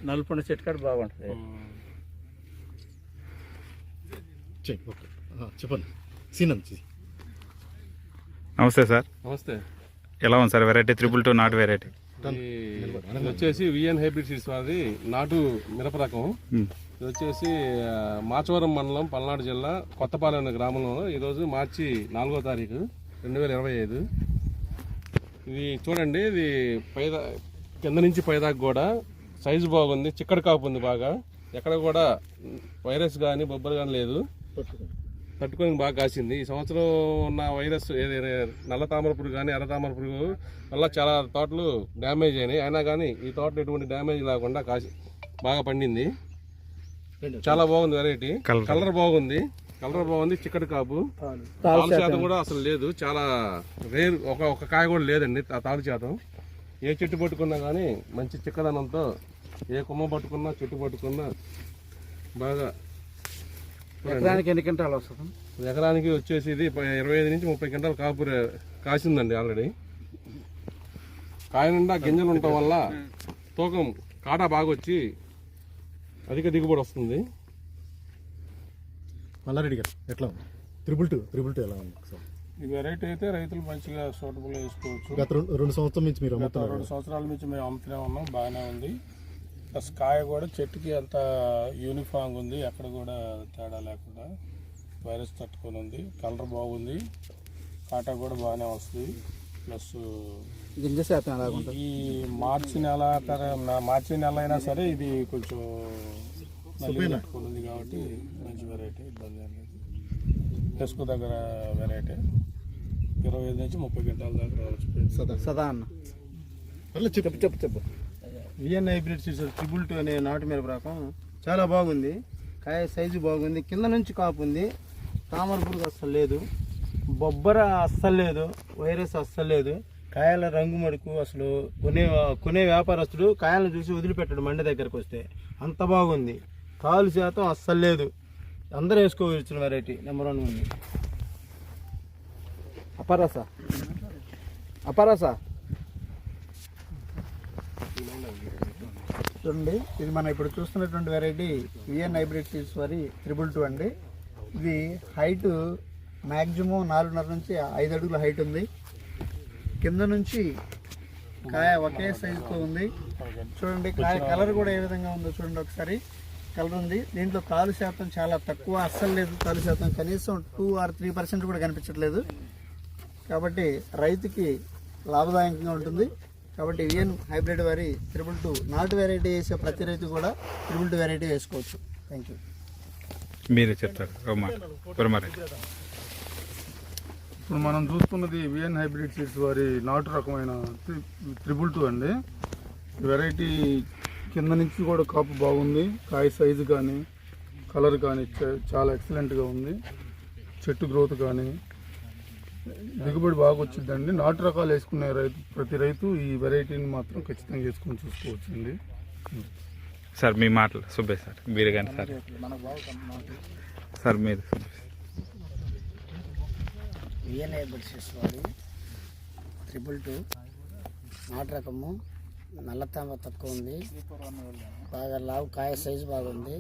నలుపుండ చెట్టు కాడ బాగుంటుంది. చెప్పండి సీనం. నమస్తే సార్. నమస్తే. ఎలా ఉంది సార్ వెరైటీ 222 నాటు వెరైటీ? ఇది వచ్చేసి విఎన్ హైబ్రిడ్ సీడ్స్ వారి నాటు మిరప రకం. ఇది వచ్చేసి మాచవరం మండలం, పల్నాడు జిల్లా, కొత్తపాలెం అనే గ్రామంలో ఈరోజు మార్చి 4వ తారీఖు 2025. ఇది చూడండి, ఇది కింద నుంచి పైదాకా కూడా సైజు బాగుంది, చిక్కడి కాపు ఉంది బాగా. ఎక్కడ కూడా వైరస్ కానీ బొబ్బలు కానీ లేదు, తట్టుకొని బాగా కాసింది. ఈ సంవత్సరం ఉన్న వైరస్ నల్ల తామర పురుగు కానీ ఎర్ర తామర పురుగు వల్ల చాలా తోటలు డ్యామేజ్ అయినాయి. అయినా కానీ ఈ తోటలు ఎటువంటి డ్యామేజ్ లేకుండా కాసి బాగా పండింది. చాలా బాగుంది వెరైటీ. కలర్ బాగుంది, చిక్కడి కాపు. తాలు శాతం కూడా అసలు లేదు, చాలా రేర్. ఒక కాయ కూడా లేదండి ఆ తాలు శాతం. ఏ చెట్టు పట్టుకున్నా కానీ మంచి చిక్కదనంతో, ఏ కొమ్మ పట్టుకున్నా చెట్టు పట్టుకున్నా బాగా. ఎకరానికి ఎన్ని క్వింటాలు వస్తుంది? ఎకరానికి వచ్చేసి ఇది 25 నుంచి 30 క్వింటాలు కాపు కాసిందండి ఆల్రెడీ. కాయ నిండా గింజలు ఉండటం వల్ల తూకం కాటా బాగా వచ్చి అధిక దిగుబడి వస్తుంది. మల్లారెడ్డి గారు ఎట్లా ఉంది 222 ఎలా ఉంది? ఈ వెరైటీ అయితే రైతులు మంచిగా సూటబుల్ వేసుకోవచ్చు. గత 2 సంవత్సరాల నుంచి మీరు 2 సంవత్సరాల నుంచి మేము అమ్ముతూనే ఉన్నాం, బాగానే ఉంది. ప్లస్ కాయ కూడా చెట్టుకి అంత యూనిఫామ్ ఉంది, ఎక్కడ కూడా తేడా లేకుండా వైరస్ తట్టుకొని ఉంది. కలర్ బాగుంది, కాటా కూడా బాగానే వస్తుంది. ప్లస్ గింజ శాతం ఎలా ఉంటుంది? ఈ మార్చి నెల అయినా సరే ఇది కొంచెం తట్టుకొని ఉంది కాబట్టి మంచి వెరైటీ, ఇబ్బంది ఏం లేదు. ఎస్కు దగ్గర వెరైటీ 25 నుంచి 30 క్వింటాల దాకా రావచ్చు. సదా అన్న చెప్పు. విఎన్ హైబ్రిడ్ సీడ్స్ 222 అనే నాటు మిరప రకం చాలా బాగుంది. కాయ సైజు బాగుంది, కింద నుంచి కాపు ఉంది, తామర పురుగు అస్సలు లేదు, బొబ్బర అస్సలు లేదు, వైరస్ అస్సలు లేదు. కాయల రంగు మడుకు అసలు కొనే వ్యాపారస్తుడు కాయలను చూసి వదిలిపెట్టాడు మండి దగ్గరకు వస్తే, అంత బాగుంది. తాలు శాతం అస్సలు లేదు, అందరూ వేసుకోవచ్చు వెరైటీ. నెంబర్ 1 ఉంది. అపరాసా చూడండి, ఇది మనం ఇప్పుడు చూస్తున్నటువంటి వెరైటీ విఎన్ హైబ్రిడ్ సీడ్స్ వారి 222 అండి. ఇది హైట్ మ్యాక్సిమం 4.5 నుంచి 5 అడుగుల హైట్ ఉంది. కింద నుంచి కాయ ఒకే సైజుతో ఉంది. చూడండి కాయ కలర్ కూడా ఏ విధంగా ఉందో చూడండి ఒకసారి. కలర్ ఉంది. దీంట్లో తాలు శాతం చాలా తక్కువ, అస్సలు లేదు. తాలు శాతం కనీసం 2 or 3% కూడా కనిపించట్లేదు. కాబట్టి రైతుకి లాభదాయకంగా ఉంటుంది. కాబట్టి విఎన్ హైబ్రిడ్ వారి 222 నాటు వెరైటీ వేసే ప్రతి రైతు కూడా 222 వెరైటీ వేసుకోవచ్చు. Thank you. మీరే చెప్తారు. ఇప్పుడు మనం చూస్తున్నది విఎన్ హైబ్రిడ్ సీడ్స్ వారి నాటు రకమైన 222 అండి. వెరైటీ కింద నుంచి కూడా కాపు బాగుంది, కాయ సైజు కానీ కలర్ కానీ చాలా ఎక్సలెంట్గా ఉంది. చెట్టు గ్రోత్ కానీ దిగుబడి బాగా వచ్చిందండి. నాటు రకాలు వేసుకునే ప్రతి రైతు ఈ వెరైటీని మాత్రం ఖచ్చితంగా వేసుకొని చూసుకోవచ్చండి. సార్ మీ మాటలు సుబ్బే సార్, మీరు కానీ సార్ మీరు విఎన్ హైబ్రిడ్ సీడ్స్ వారి 222 నాటు రకము. నల్లతామ తక్కువ ఉంది, బాగా లావు, కాయ సైజు బాగుంది,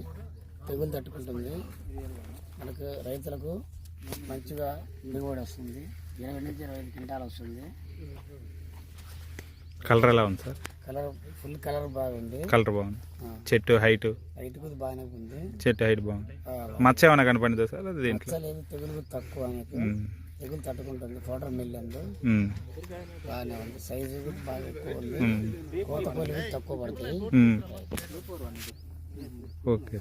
తెగులు తట్టుకుంటుంది. మనకు రైతులకు మంచిగా దిగుబడి వస్తుంది. 20 నుంచి 25 క్వింటాలు వస్తుంది. కలర్ ఎలా ఉంది సార్? కలర్ ఫుల్ కలర్ బాగుంది. చెట్టు హైట్ కూడా బాగానే ఉంది. చెట్టు హైట్ బాగుంది. మచ్చ ఏమైనా కనపడిందా సార్? అది దీంట్లో తెగులు తక్కువ, తెగులు తట్టుకుంటుంది. పౌడర్ మిల్ అందు బాగానే ఉంది. సైజు బాగా ఎక్కువ ఉంది. కోత కూలి తక్కువ పడుతుంది. ఓకే.